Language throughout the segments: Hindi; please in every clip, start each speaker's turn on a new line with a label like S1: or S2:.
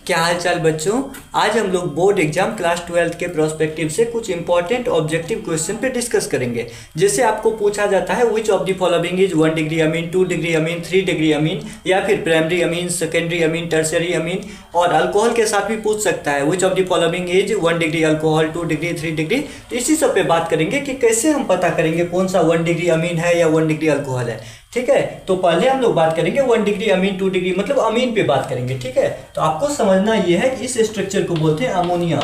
S1: क्या हाल चाल बच्चों। आज हम लोग बोर्ड एग्जाम क्लास 12 के प्रोस्पेक्टिव से कुछ इंपॉर्टेंट ऑब्जेक्टिव क्वेश्चन पे डिस्कस करेंगे। जैसे आपको पूछा जाता है which of the following is 1 degree amine, 2 degree amine, 3 degree amine, या फिर primary amine, secondary amine, tertiary amine. और अल्कोहल के साथ भी पूछ सकता है which of the following is 1 degree alcohol, 2 degree, 3 degree. तो इसी सब पे बात करेंगे कि कैसे हम पता करेंगे कौन सा 1 डिग्री अमीन है या 1 डिग्री अल्कोहल है। ठीक है, तो पहले हम लोग बात करेंगे 1 डिग्री अमीन, 2 डिग्री मतलब अमीन पे बात करेंगे। ठीक है, तो आपको समझना यह है कि इस स्ट्रक्चर को बोलते हैं अमोनिया,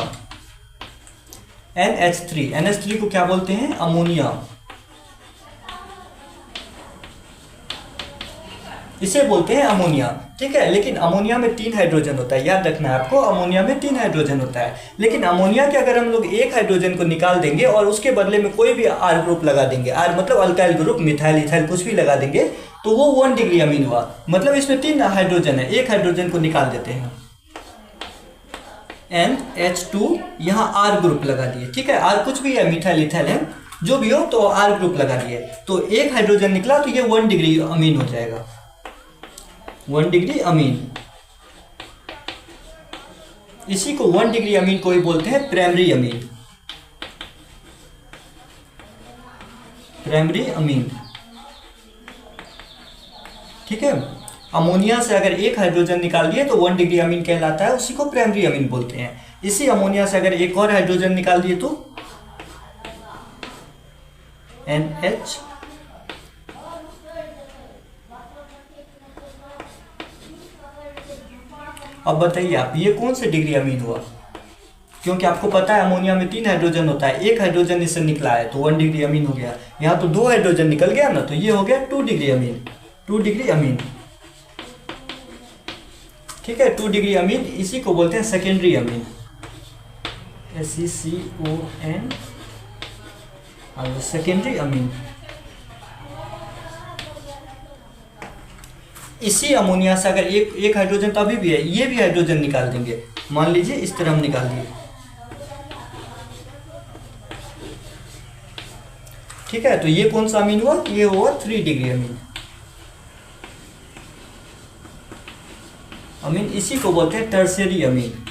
S1: NH3। NH3 को क्या बोलते हैं? अमोनिया। इसे बोलते हैं अमोनिया। ठीक है, लेकिन अमोनिया में 3 हाइड्रोजन होता है, याद रखना है आपको। अमोनिया में 3 हाइड्रोजन होता है, लेकिन अमोनिया के अगर हम लोग एक हाइड्रोजन को निकाल देंगे और उसके बदले में कोई भी R ग्रुप लगा देंगे, R मतलब अल्काइल ग्रुप, मिथाइल, इथाइल कुछ भी लगा देंगे, तो वो 1 डिग्री अमीन हुआ। मतलब इसमें 3 हाइड्रोजन है, एक हाइड्रोजन को निकाल देते हैं, NH2, यहाँ R ग्रुप लगा दिए। ठीक है, R कुछ भी है, मिथाइल, इथाइल है, जो भी हो, तो R ग्रुप लगा दिए, तो एक हाइड्रोजन निकला, तो ये 1 डिग्री अमीन हो जाएगा, 1 डिग्री अमीन। इसी को 1 डिग्री अमीन को ही बोलते हैं प्राइमरी अमीन, प्राइमरी अमीन। ठीक है, अमोनिया से अगर एक हाइड्रोजन निकाल दिए तो 1 डिग्री अमीन कहलाता है, उसी को प्राइमरी अमीन बोलते हैं। इसी अमोनिया से अगर एक और हाइड्रोजन निकाल दिए तो NH। अब बताइए आप, ये कौन से डिग्री अमीन हुआ? क्योंकि आपको पता है अमोनिया में 3 हाइड्रोजन होता है, एक हाइड्रोजन इससे निकला है तो 1 डिग्री अमीन हो गया। यहाँ तो 2 हाइड्रोजन निकल गया ना, तो ये हो गया 2 डिग्री अमीन, 2 डिग्री अमीन। ठीक है, 2 डिग्री अमीन, इसी को बोलते हैं secondary amine, SeCON, secondary amine. इसी अमोनिया से अगर एक हाइड्रोजन तो अभी भी है, ये भी हाइड्रोजन निकाल देंगे, मान लीजिए इस तरह हम निकाल दिए। ठीक है, तो ये कौन सा अमीन हुआ? ये हुआ 3 डिग्री अमीन। अमीन इसी को बोलते हैं टर्शियरी अमीन।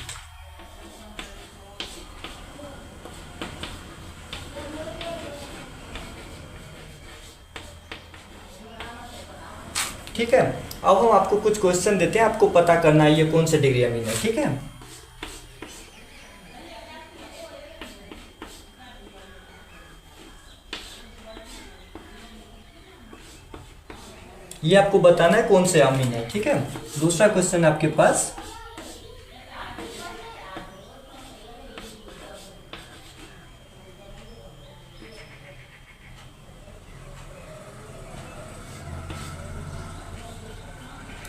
S1: ठीक है, अब हम आपको कुछ क्वेश्चन देते हैं, आपको पता करना है ये कौन से डिग्री अमीन है। ठीक है, ये आपको बताना है कौन से अमीन है। ठीक है, दूसरा क्वेश्चन आपके पास,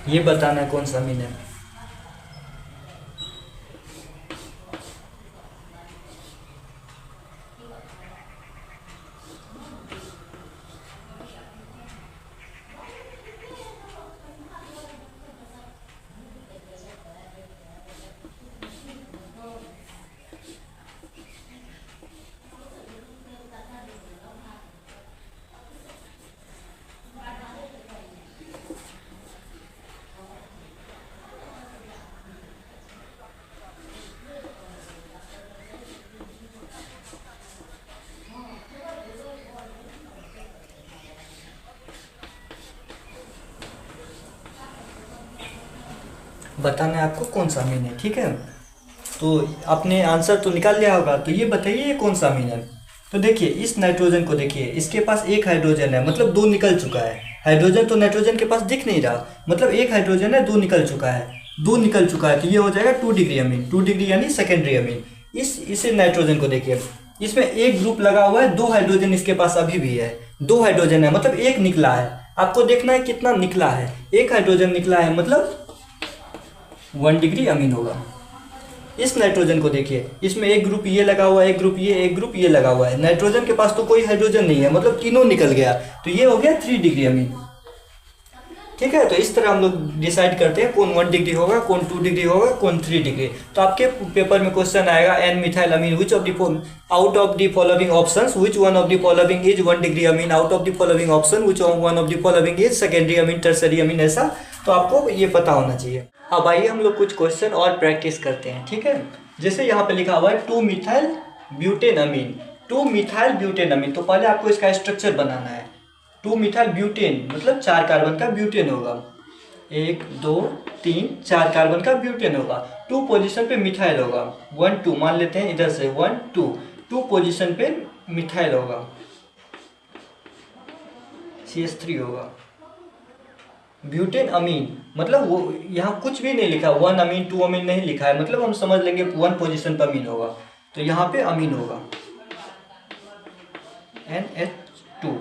S1: ये बताना है कौन सा अमीन है। बताना है आपको कौन सा अमीन है। ठीक है, तो आपने आंसर तो निकाल लिया होगा, तो ये बताइए ये कौन सा अमीन है। तो देखिए इस नाइट्रोजन को देखिए, इसके पास एक हाइड्रोजन है, मतलब 2 निकल चुका है। हाइड्रोजन तो नाइट्रोजन के पास दिख नहीं रहा, मतलब एक हाइड्रोजन है, 2 निकल चुका है, 2 निकल चुका है, तो ये हो जाएगा 2 डिग्री अमीन, 2 डिग्री यानी सेकेंडरी अमीन। इसे नाइट्रोजन को देखिए, इसमें एक ग्रुप लगा हुआ है, 2 हाइड्रोजन इसके पास अभी भी है, 2 हाइड्रोजन है, मतलब एक निकला है। आपको देखना है कितना निकला है, एक हाइड्रोजन निकला है, मतलब 1 डिग्री अमीन होगा। इस नाइट्रोजन को देखिए, इसमें एक ग्रुप ये लगा हुआ है, एक ग्रुप ये, एक ग्रुप ये लगा हुआ है। नाइट्रोजन के पास तो कोई हाइड्रोजन नहीं है, मतलब तीनों निकल गया, तो ये हो गया 3 डिग्री अमीन। ठीक है, तो इस तरह हम लोग डिसाइड करते हैं कौन 1 डिग्री होगा, कौन 2 डिग्री होगा, कौन 3 डिग्री। तो आपके पेपर में क्वेश्चन आएगा N methyl amine which of the out of the following options which one of the following is 1 degree amine, out of the following option which one of the following is secondary amine, tertiary amine, ऐसा। तो तो आपको ये पता होना चाहिए। अब आइए हम लोग कुछ क्वेश्चन और प्रैक्टिस करते हैं, ठीक है। जैसे यहाँ पे लिखा हुआ है 2 मिथाइल ब्यूटेन अमीन, 2 मिथाइल ब्यूटेन अमीन। तो पहले आपको इसका स्ट्रक्चर बनाना है। 2 मिथाइल ब्यूटेन मतलब 4 कार्बन का ब्यूटेन होगा, 1 2 3 4 कार्बन का ब्यूटेन होगा। 2 पोजीशन पे मिथाइल होगा, 1 2 मान लेते हैं इधर से 1 2, 2 पोजीशन पे मिथाइल होगा, CH3 होगा। ब्यूटेन अमीन मतलब वो यहाँ कुछ भी नहीं लिखा, 1 अमीन 2 अमीन नहीं लिखा है, मतलब हम समझ लेंगे 1 पोजीशन पर अमीन होगा, तो यहाँ पे अमीन होगा NH2।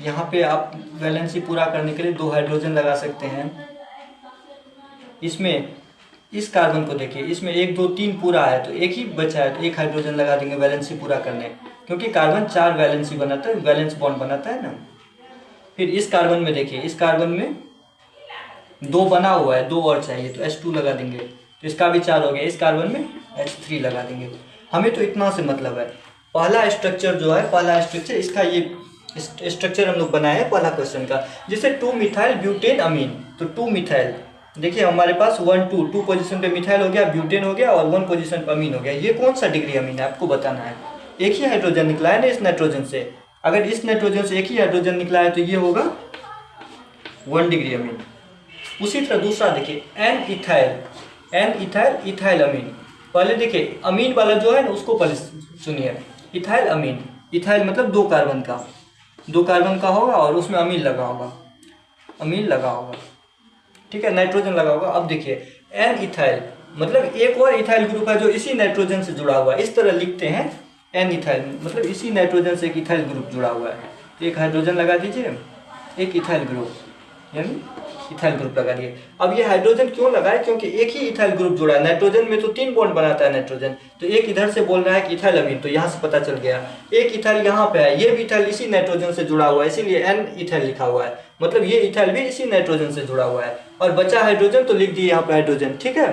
S1: यहाँ पे आप वैलेंसी पूरा करने के लिए 2 हाइड्रोजन लगा सकते हैं। इसमें इस कार्बन को देखिए, इसमें 1 2 3 पूरा है, तो एक ही बचा है, तो 1 हाइड्रोजन लगा देंगे वैलेंसी पूरा करने, क्योंकि कार्बन 4 वैलेंसी बनाता है, वैलेंस बॉन्ड बनाता है ना। फिर इस कार्बन में देखिए, इस कार्बन में 2 बना हुआ है, 2 और चाहिए, तो H2 लगा देंगे, तो इसका भी 4 हो गया। इस कार्बन में H3 लगा देंगे। हमें तो इतना से मतलब है। पहला स्ट्रक्चर जो है, पहला स्ट्रक्चर इसका ये स्ट्रक्चर हम लोग बनाए हैं पहला क्वेश्चन का। जैसे 2 मिथाइल ब्यूटेन अमीन, तो 2 मिथाइल देखिए हमारे पास 1 2 पोजीशन पे मिथाइल हो गया, ब्यूटेन हो गया, और 1 पोजीशन पे अमीन हो गया। ये कौन सा डिग्री अमीन है आपको बताना है। एक ही हाइड्रोजन निकला है ना इस नाइट्रोजन से, अगर इस नाइट्रोजन से एक ही हाइड्रोजन निकला है तो ये होगा 1 डिग्री अमीन। उसी तरह दूसरा देखिए एन इथाइल इथाइल अमीन। पहले देखिए अमीन वाला जो है ना उसको पहले सुनिए। इथाइल अमीन, इथाइल मतलब 2 कार्बन का, 2 कार्बन का होगा और उसमें अमीन लगा होगा, अमीन लगा होगा, ठीक है, नाइट्रोजन लगा होगा। अब देखिए एन इथाइल मतलब एक और इथाइल ग्रुप है जो इसी नाइट्रोजन से जुड़ा हुआ है, इस तरह लिखते हैं एन इथाइल मतलब इसी नाइट्रोजन से एक इथाइल ग्रुप जुड़ा हुआ है। तो एक हाइड्रोजन लगा दीजिए, एक इथाइल ग्रुप यानी इथाइल ग्रुप लगा दिए। अब ये हाइड्रोजन क्यों लगा है, क्योंकि एक ही इथाइल ग्रुप जुड़ा है। नाइट्रोजन में तो 3 बॉन्ड बनाता है नाइट्रोजन, तो एक इधर से बोल रहा है कि इथाइल अमीन, तो यहाँ से पता चल गया। एक इथाइल यहाँ पे है, ये भी इथाइल इसी नाइट्रोजन से जुड़ा हुआ है, इसीलिए एन इथाइल लिखा हुआ है, मतलब ये इथाइल भी इसी नाइट्रोजन से जुड़ा हुआ है। और बचा हाइड्रोजन तो लिख दिए यहाँ पे हाइड्रोजन, ठीक है।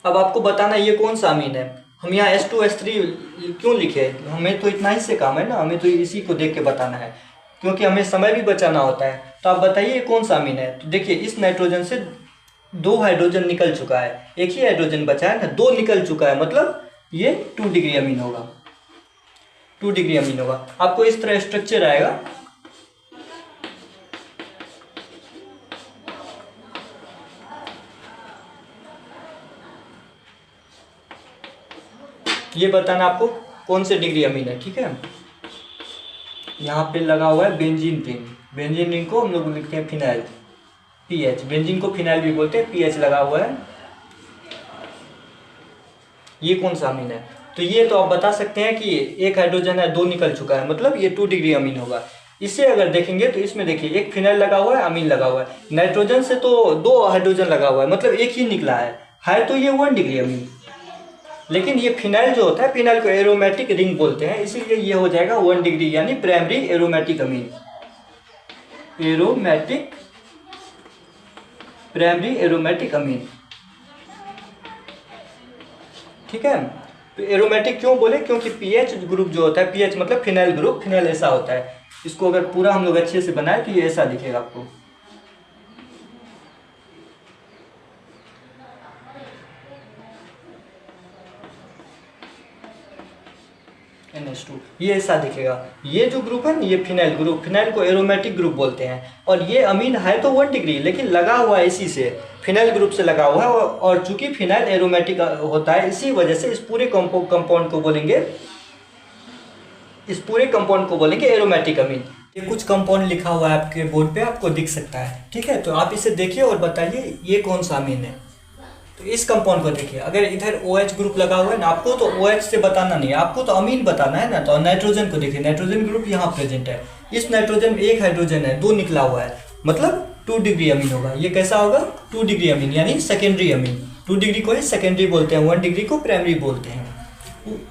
S1: अब आपको बताना ये कौन सा अमीन है। हम यहाँ H2 H3 क्यों लिखे, हमें तो इतना ही से काम है ना, हमें तो इसी को देख के बताना है, क्योंकि हमें समय भी बचाना होता है। तो आप बताइए कौन सा अमीन है। तो देखिए इस नाइट्रोजन से 2 हाइड्रोजन निकल चुका है, एक ही हाइड्रोजन बचा है ना, 2 निकल चुका है, मतलब ये 2 डिग्री अमीन होगा, 2 डिग्री अमीन होगा। आपको इस तरह स्ट्रक्चर आएगा। ये बताना आपको कौन से डिग्री अमीन है, ठीक है। यहाँ पे लगा हुआ है बेंजीन रिंग, बेंजीन रिंग को हम लोग लिखते हैं फिनाइल, पीएच, बेंजीन को फिनाइल भी बोलते हैं, पीएच लगा हुआ है। ये कौन सा अमीन है, तो ये तो आप बता सकते हैं कि एक हाइड्रोजन है, 2 निकल चुका है, मतलब ये 2 डिग्री अमीन होगा। इसे अगर देखेंगे तो इसमें देखिए एक फिनाइल लगा हुआ है, अमीन लगा हुआ है। नाइट्रोजन से तो 2 हाइड्रोजन लगा हुआ है, मतलब एक ही निकला है तो ये 1 डिग्री अमीन। लेकिन ये फिनाइल जो होता है, फिनाइल को एरोमेटिक रिंग बोलते हैं, इसीलिए ये हो जाएगा 1 डिग्री यानी प्राइमरी एरोमेटिक अमीन, एरोमेटिक प्राइमरी एरोमेटिक अमीन, ठीक है। तो एरोमेटिक क्यों बोले, क्योंकि पीएच ग्रुप जो होता है, पीएच मतलब फिनाइल ग्रुप, फिनाइल ऐसा होता है। इसको अगर पूरा हम लोग अच्छे से बनाए तो ये ऐसा दिखेगा आपको। NH2 ये ऐसा दिखेगा। ये जो ग्रुप है ना, ये फिनाइल ग्रुप, फिनाइल को एरोमेटिक ग्रुप बोलते हैं। और ये अमीन है तो 1 डिग्री, लेकिन लगा हुआ है इसी से, फिनाइल ग्रुप से लगा हुआ है। और चूंकि फिनाइल एरोमेटिक होता है, इसी वजह से इस पूरे कंपाउंड को बोलेंगे, इस पूरे कंपाउंड को बोलेंगे एरोमेटिक अमीन। ये कुछ कंपाउंड लिखा हुआ है आपके बोर्ड पे, आपको दिख सकता है, ठीक है। तो आप इसे देखिए और बताइए ये कौन सा अमीन है। तो इस कंपाउंड को देखिए, अगर इधर OH ग्रुप लगा हुआ है ना, आपको तो OH से बताना नहीं है, आपको तो अमीन बताना है ना। तो नाइट्रोजन को देखिए, नाइट्रोजन ग्रुप यहाँ प्रेजेंट है, इस नाइट्रोजन में 1 हाइड्रोजन है, 2 निकला हुआ है, मतलब 2 डिग्री अमीन होगा। ये कैसा होगा, 2 डिग्री अमीन यानी सेकेंडरी अमीन। 2 डिग्री को ही सेकेंडरी बोलते हैं, 1 डिग्री को प्राइमरी बोलते हैं।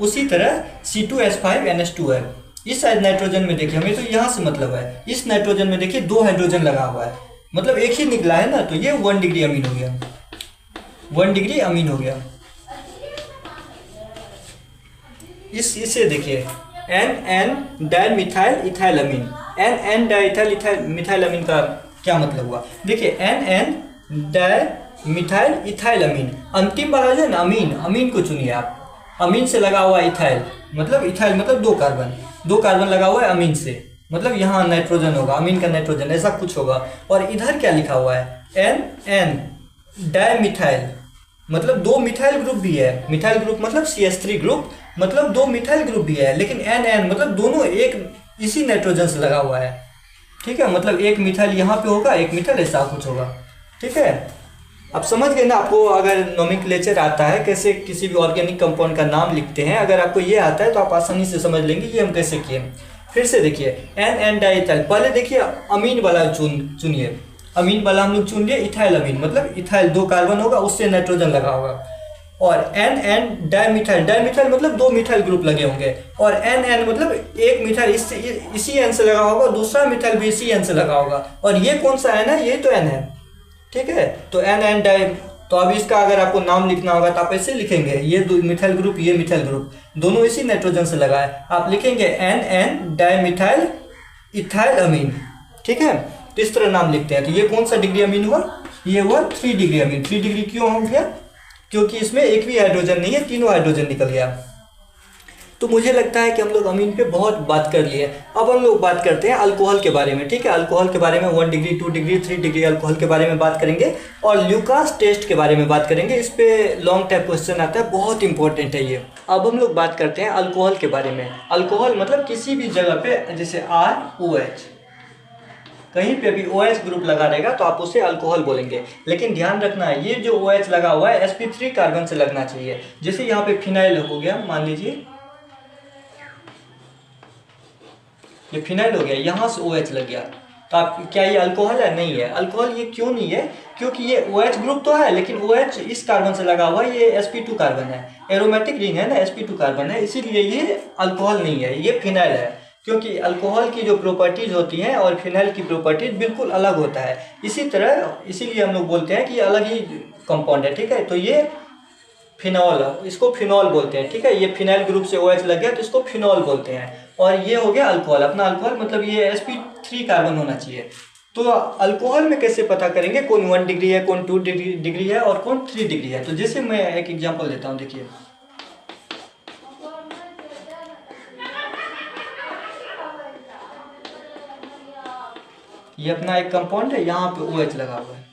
S1: उसी तरह C2H5NH2 है, इस नाइट्रोजन में देखिए, हमें तो यहाँ से मतलब है, इस नाइट्रोजन में देखिए 2 हाइड्रोजन लगा हुआ है, मतलब एक ही निकला है ना, तो ये 1 डिग्री अमीन हो गया, 1 डिग्री अमीन हो गया। इसे देखिए NN dimethyl ethyl amine, N N diethyl ethyl methyl amine का क्या मतलब हुआ? देखिए N N di methyl ethyl amine, अंतिम वाला जो है ना अमीन, अमीन को चुनिए आप। अमीन से लगा हुआ इथाइल मतलब इथाइल मतलब दो कार्बन लगा हुआ है अमीन से, मतलब यहाँ नाइट्रोजन होगा, अमीन का नाइट्रोजन ऐसा कुछ होगा। और इधर क्या लिखा हुआ है? एन एन डाई मिथाइल मतलब दो मिथाइल ग्रुप भी है, मिथाइल ग्रुप मतलब CH3 ग्रुप, मतलब दो मिथाइल ग्रुप भी है, लेकिन एन एन मतलब दोनों एक इसी नाइट्रोजन से लगा हुआ है, ठीक है। मतलब एक मिथाइल यहाँ पे होगा, एक मिथाइल ऐसा कुछ होगा, ठीक है। आप समझ गए ना? आपको अगर नोमेनक्लेचर आता है कैसे किसी भी ऑर्गेनिक कंपाउंड का नाम लिखते हैं, अगर आपको ये आता है तो आप आसानी से समझ लेंगे कि हम कैसे किए। फिर से देखिए एन एन डाइथाइल, पहले देखिए अमीन वाला चुनिए, अमीन वाला हम लोग चुन लिए इथाइल अमीन, मतलब इथाइल दो कार्बन होगा उससे नाइट्रोजन लगा होगा। और एन एन डाइमिथाइल, डाइमिथाइल मतलब दो मिथाइल ग्रुप लगे होंगे। और एन एन मतलब एक मिथाइल इसी एन से लगा होगा, दूसरा मिथाइल भी इसी एन से लगा होगा। और ये कौन सा एन है? ये तो एन है, ठीक है। तो एन एन डाई, तो अब इसका अगर आपको नाम लिखना होगा तो आप ऐसे लिखेंगे, ये दो मिथाइल ग्रुप, ये मिथाइल ग्रुप, दोनों इसी नाइट्रोजन से लगा है, आप लिखेंगे N N di methyl ethyl amine, ठीक है। तो इस तरह नाम लिखते हैं। तो ये कौन सा डिग्री अमीन हुआ? ये हुआ 3 डिग्री अमीन। 3 डिग्री क्यों हो गया? क्योंकि इसमें एक भी हाइड्रोजन नहीं है, तीनों हाइड्रोजन निकल गया। तो मुझे लगता है कि हम लोग अमीन पे बहुत बात कर लिए। अब हम लोग बात करते हैं अल्कोहल के बारे में, ठीक है। अल्कोहल के बारे में 1 डिग्री 2 डिग्री 3 डिग्री अल्कोहल के बारे में बात करेंगे, और ल्यूकास टेस्ट के बारे में बात करेंगे। इस पे लॉन्ग टाइप क्वेश्चन आता है, बहुत इंपॉर्टेंट है ये। अब हम लोग बात करते हैं अल्कोहल के बारे में। अल्कोहल मतलब किसी भी जगह पे जैसे ROH, कहीं पे भी OH ग्रुप लगा रहेगा तो आप उसे अल्कोहल बोलेंगे। लेकिन ध्यान रखना है ये जो OH लगा हुआ है sp3 कार्बन से लगना चाहिए। जैसे यहाँ पे फिनाइल हो गया, मान लीजिए ये फिनाइल हो गया, यहाँ से OH लग गया, तो आप क्या ये अल्कोहल है? नहीं है। अल्कोहल ये क्यों नहीं है? क्योंकि ये OH ग्रुप तो है लेकिन OH इस कार्बन से लगा हुआ है, ये sp2 कार्बन है, एरोमेटिक रिंग है ना, sp2 कार्बन है, इसीलिए ये अल्कोहल नहीं है, ये फिनाइल है। क्योंकि अल्कोहल की जो प्रॉपर्टीज होती हैं और फिनाइल की प्रॉपर्टीज बिल्कुल अलग होता है। इसी तरह इसीलिए हम लोग बोलते हैं कि अलग ही कंपाउंड है, ठीक है। तो ये फिनॉल, इसको फिनॉल बोलते हैं, ठीक है। ये फिनाइल ग्रुप से OH लग गया तो इसको फिनॉल बोलते हैं। और ये हो गया अल्कोहल, अपना अल्कोहल मतलब ये sp3 कार्बन होना चाहिए। तो अल्कोहल में कैसे पता करेंगे कौन 1 डिग्री है, कौन 2 डिग्री है और कौन 3 डिग्री है? तो जैसे मैं एक एग्जांपल देता हूँ, देखिए ये अपना एक कंपाउंड है, यहाँ पे OH लगा हुआ है,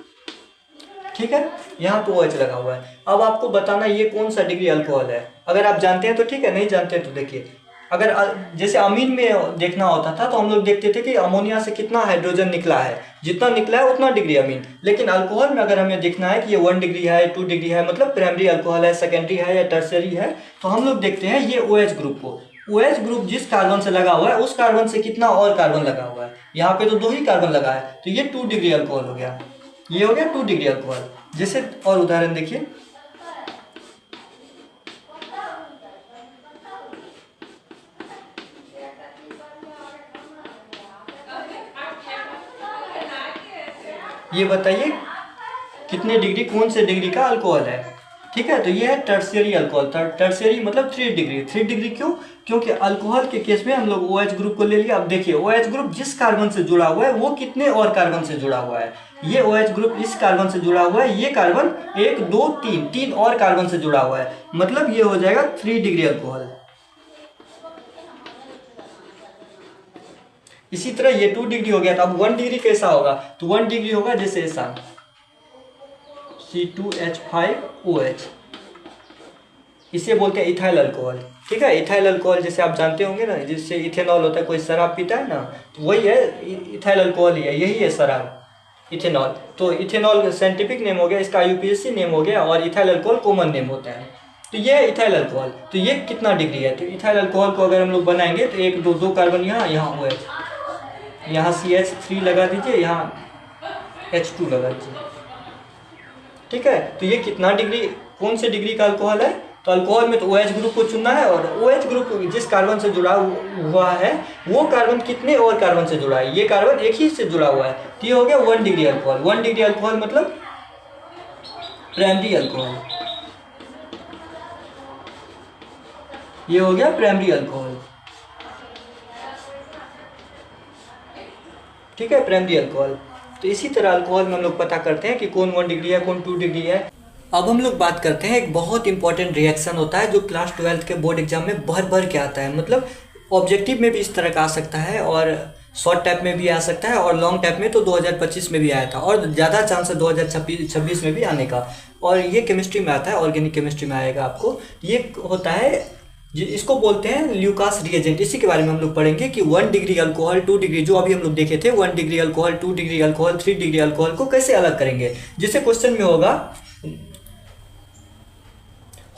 S1: ठीक है, यहाँ पे OH लगा हुआ है। अब आपको बताना ये कौन सा डिग्री अल्कोहल है। अगर आप जानते हैं तो ठीक है, नहीं जानते हैं तो देखिए, अगर जैसे अमीन में देखना होता था तो हम लोग देखते थे कि अमोनिया से कितना हाइड्रोजन निकला है, जितना निकला है उतना डिग्री अमीन। लेकिन अल्कोहल में अगर हमें देखना है कि ये 1 डिग्री है, 2 डिग्री है, मतलब प्राइमरी अल्कोहल है, सेकेंडरी है या टर्सरी है, तो हम लोग देखते हैं ये OH ग्रुप को। OH ग्रुप जिस कार्बन से लगा हुआ है उस कार्बन से कितना और कार्बन लगा हुआ है। यहाँ पे तो 2 ही कार्बन लगा है, तो ये 2 डिग्री अल्कोहल हो गया, ये हो गया 2 डिग्री अल्कोहल। जैसे और उदाहरण देखिए, ये बताइए कितने डिग्री, कौन से डिग्री का अल्कोहल है, ठीक है। तो ये है टर्शियरी अल्कोहल। टर्शियरी मतलब 3 डिग्री। 3 डिग्री क्यों? क्योंकि अल्कोहल के केस में हम लोग OH ग्रुप को ले लिया। अब देखिए OH ग्रुप जिस कार्बन से जुड़ा हुआ है वो कितने और कार्बन से जुड़ा हुआ है। ये OH ग्रुप इस कार्बन से जुड़ा हुआ है, ये कार्बन 1 2 3 और कार्बन से जुड़ा हुआ है, मतलब ये हो जाएगा 3 डिग्री अल्कोहल। इसी तरह ये 2 डिग्री हो गया। तो अब 1 डिग्री कैसा होगा? तो 1 डिग्री होगा जैसे ऐसा C2H5OH, इसे बोलते हैं इथाइल अल्कोहल, ठीक है। इथाइल अल्कोहल जैसे आप जानते होंगे ना, जिससे इथेनॉल होता है, कोई शराब पीता है ना, तो वही है इथाइल अल्कोहल ही है, यही है शराब, इथेनॉल। तो इथेनॉल साइंटिफिक नेम हो गया, इसका IUPAC नेम हो गया, और इथाइल अल्कोहल कॉमन नेम होता है। तो ये है इथाइल अल्कोहल। तो ये कितना डिग्री है? तो इथाइल अल्कोहल को अगर हम लोग बनाएंगे तो 1 2 कार्बन यहाँ, यहाँ OH, यहाँ CH3 लगा दीजिए, यहाँ H2 लगा दीजिए, ठीक है। तो ये कितना डिग्री, कौन से डिग्री का अल्कोहल है? तो अल्कोहल में तो OH ग्रुप को चुनना है, और OH ग्रुप जिस कार्बन से जुड़ा हुआ है वो कार्बन कितने और कार्बन से जुड़ा है। ये कार्बन एक ही से जुड़ा हुआ है, तो ये हो गया 1 डिग्री अल्कोहल। 1 डिग्री अल्कोहल मतलब प्राइमरी अल्कोहल, ये हो गया प्राइमरी अल्कोहल। ठीक है, प्राइमरी अल्कोहल। तो इसी तरह अल्कोहल में हम लोग पता करते हैं कि कौन 1 डिग्री है, कौन 2 डिग्री है। अब हम लोग बात करते हैं, एक बहुत इंपॉर्टेंट रिएक्शन होता है जो क्लास 12 के बोर्ड एग्जाम में भर भर के आता है। मतलब ऑब्जेक्टिव में भी इस तरह का आ सकता है, और शॉर्ट टाइप में भी आ सकता है, और लॉन्ग टाइप में तो 2025 में भी आया था, और ज़्यादा चांस है 2026 में भी आने का। और ये केमिस्ट्री में आता है, ऑर्गेनिक केमिस्ट्री में आएगा आपको। ये होता है, इसको बोलते हैं ल्यूकास रिएजेंट। इसी के बारे में हम लोग पढ़ेंगे कि 1 डिग्री अल्कोहल, 2 डिग्री, जो अभी हम लोग देखे थे, 1 degree alcohol, 2 degree alcohol, 3 degree alcohol को कैसे अलग करेंगे। जिससे क्वेश्चन में होगा,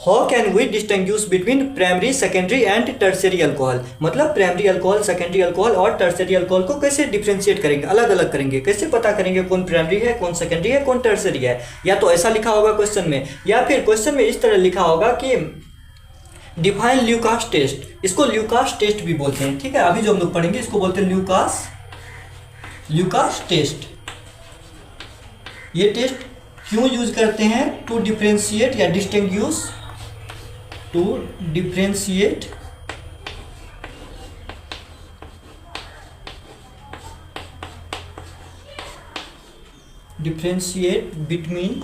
S1: how can we distinguish between primary, secondary and tertiary alcohol. मतलब प्राइमरी अल्कोहल, सेकेंडरी अल्कोहल और टर्शियरी अल्कोहल को कैसे डिफ्रेंशिएट करेंगे, अलग अलग करेंगे, कैसे पता करेंगे कौन प्राइमरी है, कौन सेकेंडरी है, कौन टर्शियरी है। या तो ऐसा लिखा होगा क्वेश्चन में, या फिर क्वेश्चन में इस तरह लिखा होगा कि डिफाइन ल्यूकास टेस्ट। इसको ल्यूकास टेस्ट भी बोलते हैं। ठीक है, अभी जो हम लोग पढ़ेंगे इसको बोलते हैं ल्यूकास टेस्ट। ये टेस्ट क्यों यूज करते हैं? टू डिफ्रेंशिएट या distinguish, to differentiate between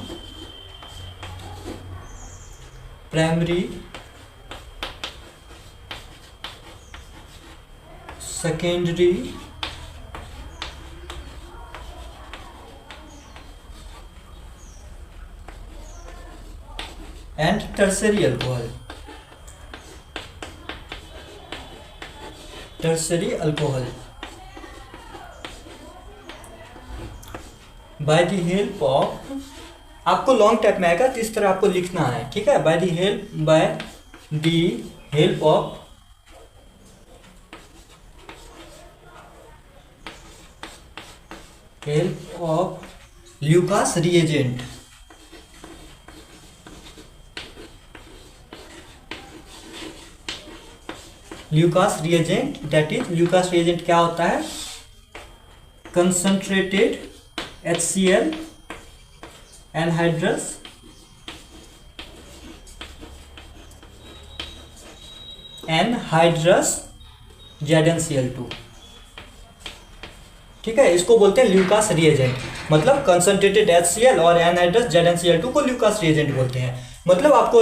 S1: primary, secondary and tertiary alcohol. Tertiary alcohol by the help of, आपको लॉन्ग टाइप में आएगा तो इस तरह आपको लिखना है। ठीक है, bye the help of Lucas reagent. Lucas reagent, that is, Lucas reagent क्या होता है? Concentrated HCl anhydrous ZnCl2। ठीक है, इसको बोलते हैं ल्यूकास रिएजेंट। मतलब कंसंट्रेटेड HCl और एनहाइड्रस ZnCl2 को ल्यूकास रिएजेंट बोलते हैं। मतलब आपको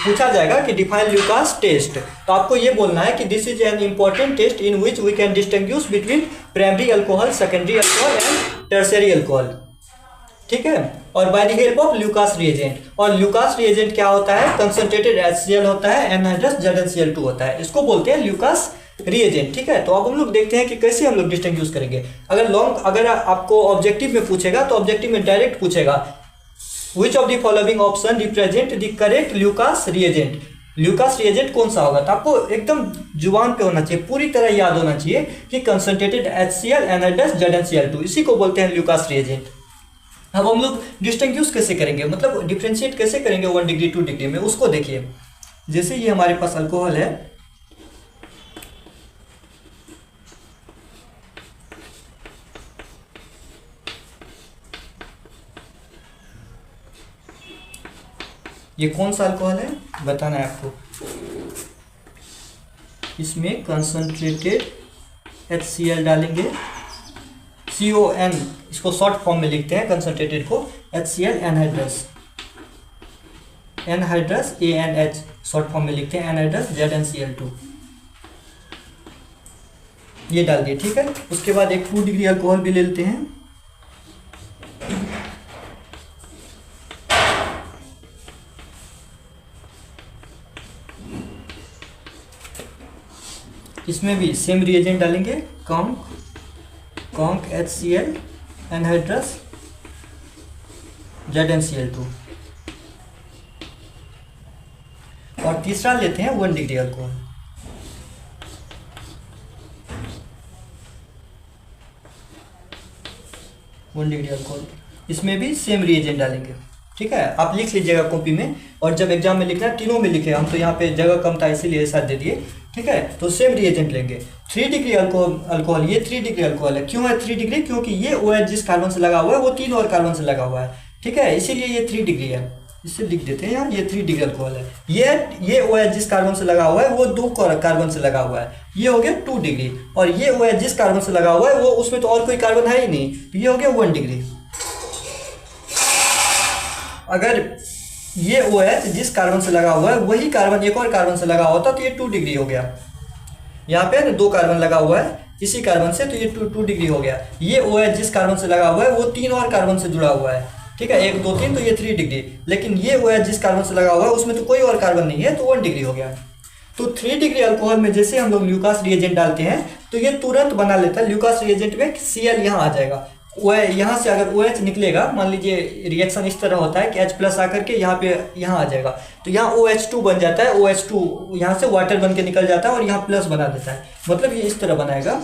S1: पूछा जाएगा कि डिफाइन ल्यूकास टेस्ट, तो आपको ये बोलना है कि this is an important test in which we can distinguish between primary alcohol, secondary alcohol and tertiary alcohol. ठीक है, और by the help of Lucas reagent. और ल्यूकास रिएजेंट क्या होता है? कंसंट्रेटेड HCl होता है, एनहाइड्रस ZnCl2 होता है। इसको बोलते हैं ल्यूकास रिएजेंट। ठीक है, तो अब हम लोग देखते हैं कि कैसे हम लोग डिस्टिंग्विश करेंगे। अगर आपको ऑब्जेक्टिव में पूछेगा तो ऑब्जेक्टिव में डायरेक्ट पूछेगा, Which of the following option represent the correct Lucas reagent. Lucas reagent कौन सा होगा? तो आपको एकदम जुबान पे होना चाहिए, पूरी तरह याद होना चाहिए कि कंसंट्रेटेड HCl एनहाइड्रस ZnCl2, इसी को बोलते हैं ल्यूकास रिएजेंट। अब हम लोग डिस्टिंग्विश कैसे करेंगे, मतलब डिफ्रेंशिएट कैसे करेंगे 1 डिग्री 2 डिग्री में, उसको देखिए। जैसे ये हमारे पास अल्कोहल है, ये कौन सा अल्कोहल है बताना है आपको। इसमें कंसंट्रेटेड HCl डालेंगे, CON, इसको शॉर्ट फॉर्म में लिखते हैं कंसंट्रेटेड को, HCl anhydrous ANH short form में लिखते हैं, एनहाइड्रस ZnCl2, ये डाल दिए। ठीक है, उसके बाद एक 2 डिग्री अल्कोहल भी ले लेते हैं। इसमें भी सेम रिएजेंट डालेंगे, कॉन्क HCl एनहाइड्रस ZnCl2, और तीसरा लेते हैं 1 डिग्री अल्कोहल। इसमें भी सेम रिएजेंट डालेंगे। ठीक है, आप लिख लीजिएगा कॉपी में, और जब एग्जाम में लिखना है तीनों में लिखे, हम तो यहाँ पे जगह कम था इसीलिए ऐसा दे दिए। ठीक है, तो सेम रिएजेंट लेंगे। 3 डिग्री अल्कोहल, ये 3 डिग्री अल्कोहल है। क्यों है 3 डिग्री? क्योंकि ये OH जिस कार्बन से लगा हुआ है वो 3 और कार्बन से लगा हुआ है। ठीक है, इसीलिए ये 3 डिग्री है। इसे लिख देते हैं यार, ये 3 डिग्री अल्कोहल है। ये OH जिस कार्बन से लगा हुआ है वो 2 कार्बन से लगा हुआ है, ये हो गया 2 डिग्री। और ये OH जिस कार्बन से लगा हुआ है वो उसमें तो और कोई कार्बन है ही नहीं, तो ये हो गया 1 डिग्री। अगर ये OH जिस कार्बन से लगा हुआ है वही कार्बन एक और कार्बन से लगा होता तो ये 2 डिग्री हो गया। यहाँ पे ना 2 कार्बन लगा हुआ है इसी कार्बन से, तो ये 2 डिग्री हो गया। ये OH जिस कार्बन से लगा हुआ है वो 3 और कार्बन से जुड़ा हुआ है, ठीक है, 1 2 3, तो ये 3 डिग्री। लेकिन ये OH जिस कार्बन से लगा हुआ है उसमें तो कोई और कार्बन नहीं है, तो 1 डिग्री हो गया। तो 3 डिग्री अल्कोहल में जैसे हम लोग ल्यूकास रिएजेंट डालते हैं तो ये तुरंत बना लेता है। ल्यूकास रिएजेंट में Cl यहाँ आ जाएगा, यहाँ से अगर OH निकलेगा, मान लीजिए रिएक्शन इस तरह होता है कि H प्लस आकर के यहाँ पे यहाँ आ जाएगा, तो यहाँ OH2 बन जाता है। OH2 यहाँ से वाटर बन के निकल जाता है और यहाँ प्लस बना देता है, मतलब ये इस तरह बनाएगा।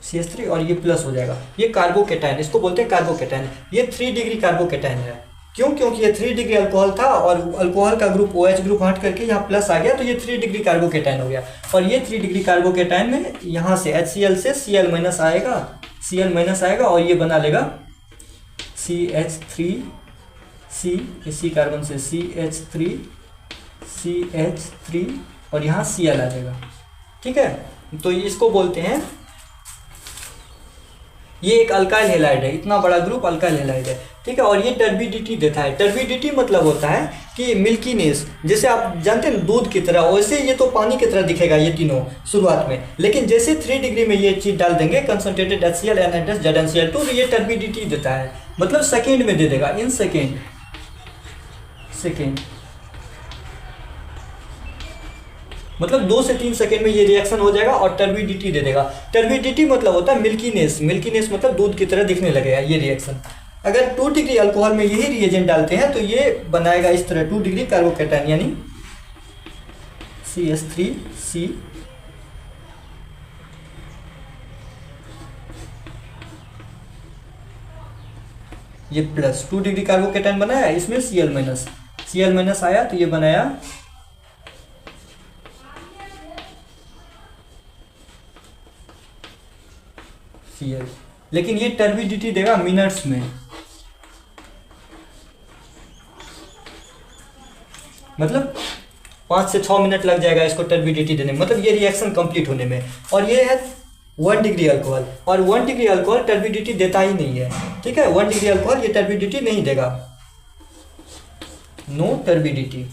S1: CH3 और ये प्लस हो जाएगा, ये कार्बोकेटाइन, इसको बोलते हैं कार्बोकेटाइन। ये 3 डिग्री कार्बोकेटाइन है। क्यों? क्योंकि ये 3 डिग्री अल्कोहल था और अल्कोहल का ग्रुप OH ग्रुप हट करके यहाँ प्लस आ गया, तो ये 3 डिग्री कार्बोकेटाइन हो गया। और ये 3 डिग्री कार्बोकेटाइन में यहाँ से HCl से Cl माइनस आएगा, Cl माइनस आएगा और ये बना लेगा CH3C, इसी कार्बन से CH3 और यहाँ Cl आ जाएगा, ठीक है। तो इसको बोलते हैं, ये एक अल्काइल हैलाइड है, इतना बड़ा ग्रुप अल्काइल हैलाइड है, ठीक है। और ये टर्बिडिटी देता है। टर्बिडिटी मतलब होता है कि मिल्कीनेस, जैसे आप जानते हैं दूध की तरह, वैसे ये तो पानी की तरह दिखेगा ये तीनों शुरुआत में, लेकिन जैसे 3 डिग्री में ये चीज़ डाल देंगे कंसंट्रेटेड HCl एनहाइड्रस ZnCl2, तो ये टर्बिडिटी देता है, मतलब सेकेंड में दे देगा, इन सेकेंड मतलब 2 से 3 सेकेंड में ये रिएक्शन हो जाएगा और टर्बिडिटी दे देगा। टर्बिडिटी मतलब होता है मिल्कीनेस, मिल्कीनेस मतलब दूध की तरह दिखने लगेगा ये रिएक्शन। अगर 2 डिग्री अल्कोहल में यही रिएजेंट डालते हैं तो ये बनाएगा इस तरह 2 डिग्री कार्बोकेटाइन, यानी CH3C ये प्लस 2 डिग्री कार्बोकेटाइन बनाया, इसमें Cl माइनस आया, तो ये बनाया Cl। लेकिन ये टर्बिडिटी देगा मिनट्स में, मतलब 5 से 6 मिनट लग जाएगा इसको टर्बिडिटी देने में, मतलब ये रिएक्शन कंप्लीट होने में। और ये है 1 डिग्री अल्कोहल, और 1 डिग्री अल्कोहल टर्बिडिटी देता ही नहीं है, ठीक है। 1 डिग्री अल्कोहल ये टर्बिडिटी नहीं देगा, नो टर्बिडिटी।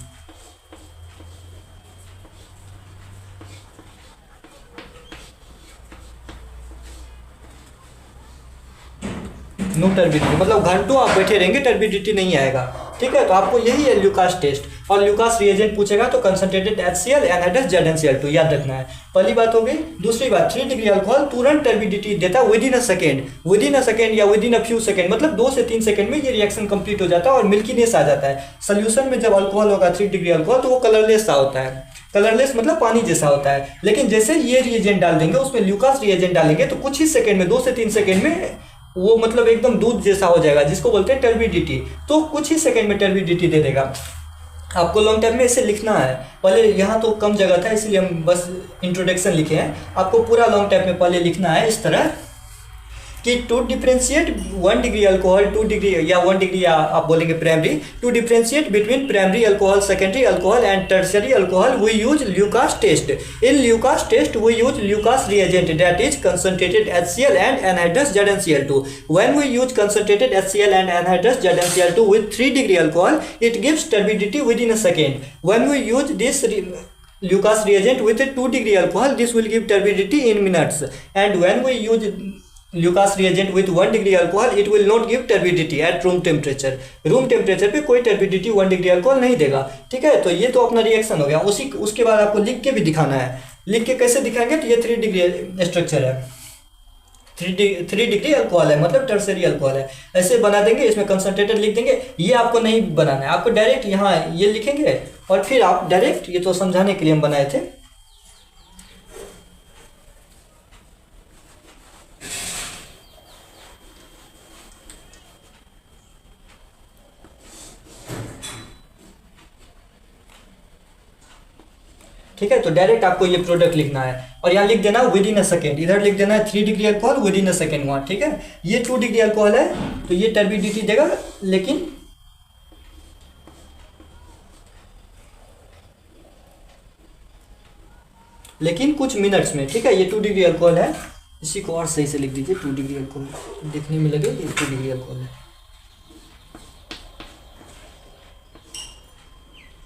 S1: नो टर्बिडिटी मतलब घंटों आप बैठे रहेंगे टर्बिडिटी नहीं आएगा, ठीक है। तो आपको यही है ल्यूकास टेस्ट, और ल्यूकास रिएजेंट पूछेगा तो कंसंट्रेटेड HCl एनहाइड्रस ZnCl2 याद रखना है, पहली बात हो गई। दूसरी बात, 3 डिग्री अल्कोहल तुरंत टर्बिडिटी देता है विद इन अ सेकेंड या with in a few second, मतलब 2 से 3 सेकेंड में ये रिएक्शन कंप्लीट हो जाता है और मिल्कीनेस आ जाता है। सोल्यूशन में जब अल्कोहल होगा 3 डिग्री अल्कोहल तो वो कलरलेस सा होता है, कलरलेस मतलब पानी जैसा होता है। लेकिन जैसे ये रिएजेंट डाल देंगे, उसमें ल्यूकास रिएजेंट डालेंगे तो कुछ ही सेकेंड में, 2 से 3 सेकेंड में वो मतलब एकदम दूध जैसा हो जाएगा, जिसको बोलते हैं टर्बिडिटी। तो कुछ ही सेकंड में टर्बिडिटी दे देगा। आपको लॉन्ग टाइम में इसे लिखना है, पहले यहाँ तो कम जगह था इसलिए हम बस इंट्रोडक्शन लिखे हैं, आपको पूरा लॉन्ग टाइम में पहले लिखना है इस तरह कि to differentiate 1 degree alcohol 2 degree या 1 डिग्री आप बोलेंगे primary, to differentiate between primary alcohol, secondary alcohol and tertiary alcohol we use Lucas test. In Lucas test we use Lucas reagent that is concentrated HCl and anhydrous ZnCl2. When we use concentrated HCl and anhydrous ZnCl2 with 3 degree alcohol, it gives turbidity within a second. When we use this Lucas reagent with a 2 degree alcohol, this will give turbidity in minutes. And when we use Lucas reagent with 1 degree alcohol, it will not give turbidity at room temperature. Room temperature पे कोई टर्बिडिटी 1 डिग्री अल्कोहल नहीं देगा, ठीक है। तो ये तो अपना रिएक्शन हो गया। उसके बाद आपको लिख के भी दिखाना है। लिख के कैसे दिखाएंगे, तो ये 3 डिग्री स्ट्रक्चर है, 3 डिग्री अल्कोहल है, मतलब टर्शियरी अल्कोहल है, ऐसे बना देंगे। इसमें कंसंट्रेटेड लिख देंगे। ये आपको नहीं बनाना है, आपको डायरेक्ट यहाँ ये लिखेंगे और फिर आप डायरेक्ट, ये तो समझाने के लिए हम बनाए थे, ठीक है। तो डायरेक्ट आपको ये प्रोडक्ट लिखना है और यहाँ लिख देना विद इन अ सेकेंड, इधर लिख देना है 3 degree alcohol with in a second वहाँ, ठीक है। ये 2 डिग्री अल्कोहल है तो ये टर्बिडिटी देगा लेकिन कुछ मिनट्स में, ठीक है। ये 2 डिग्री अल्कोहल है, इसी को और सही से लिख दीजिए, 2 डिग्री अल्कोहल देखने में लगे ये 2 डिग्री अल्कोहल है।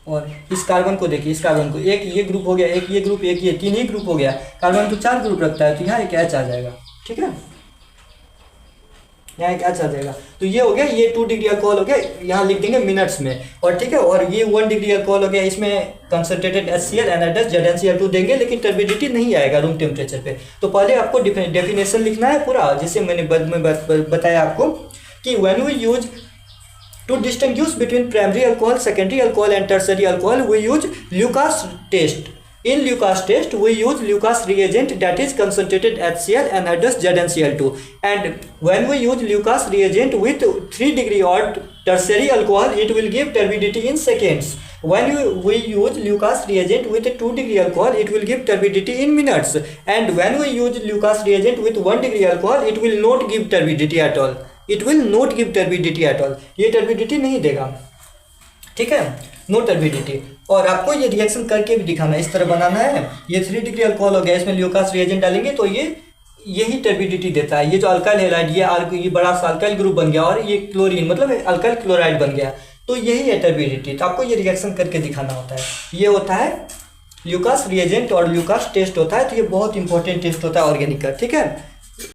S1: और इस कार्बन को देखिए, इस कार्बन को एक ये ग्रुप हो गया, एक ये ग्रुप, एक ये 3 ही ग्रुप हो गया। कार्बन तो 4 ग्रुप रखता है तो यहाँ एक H आ जाएगा, ठीक है। यहाँ एक H आ जाएगा तो ये हो गया, ये 2 डिग्री अल्कोहल हो गया, यहाँ लिख देंगे मिनट्स में, और ठीक है। और ये 1 डिग्री अल्कोहल हो गया, इसमें कंसंट्रेटेड HCl एनाइड्स ZnCl2 देंगे लेकिन टर्बिडिटी नहीं आएगा रूम टेम्परेचर पे। तो पहले आपको डेफिनेशन लिखना है पूरा, जैसे मैंने बताया आपको कि when we use to distinguish between primary alcohol, secondary alcohol and tertiary alcohol, we use Lucas test. In Lucas test, we use Lucas reagent that is concentrated HCl anhydrous ZnCl2. And when we use Lucas reagent with 3 degree or tertiary alcohol, it will give turbidity in seconds. When we use Lucas reagent with 2 degree alcohol, it will give turbidity in minutes. And when we use Lucas reagent with 1 degree alcohol, it will not give turbidity at all. It will not give turbidity at all, ये टर्बिडिटी नहीं देगा, ठीक है, नो टर्बिडिटी। और आपको ये रिएक्शन करके भी दिखाना है, इस तरह बनाना है। ये 3 डिग्री अल्कोहल हो गया, इसमें ल्यूकास रिएजेंट डालेंगे तो ये यही टर्बिडिटी देता है। ये जो अल्काइल हैलाइड, ये बड़ा सा अल्काइल ग्रुप बन गया और ये क्लोरीन मतलब अल्काइल क्लोराइड बन गया, तो यही है टर्बिडिटी। तो आपको ये रिएक्शन करके दिखाना होता है। ये होता है ल्यूकास रिएजेंट और ल्यूकास टेस्ट होता है, तो ये बहुत इंपॉर्टेंट टेस्ट होता है ऑर्गेनिक का, ठीक है।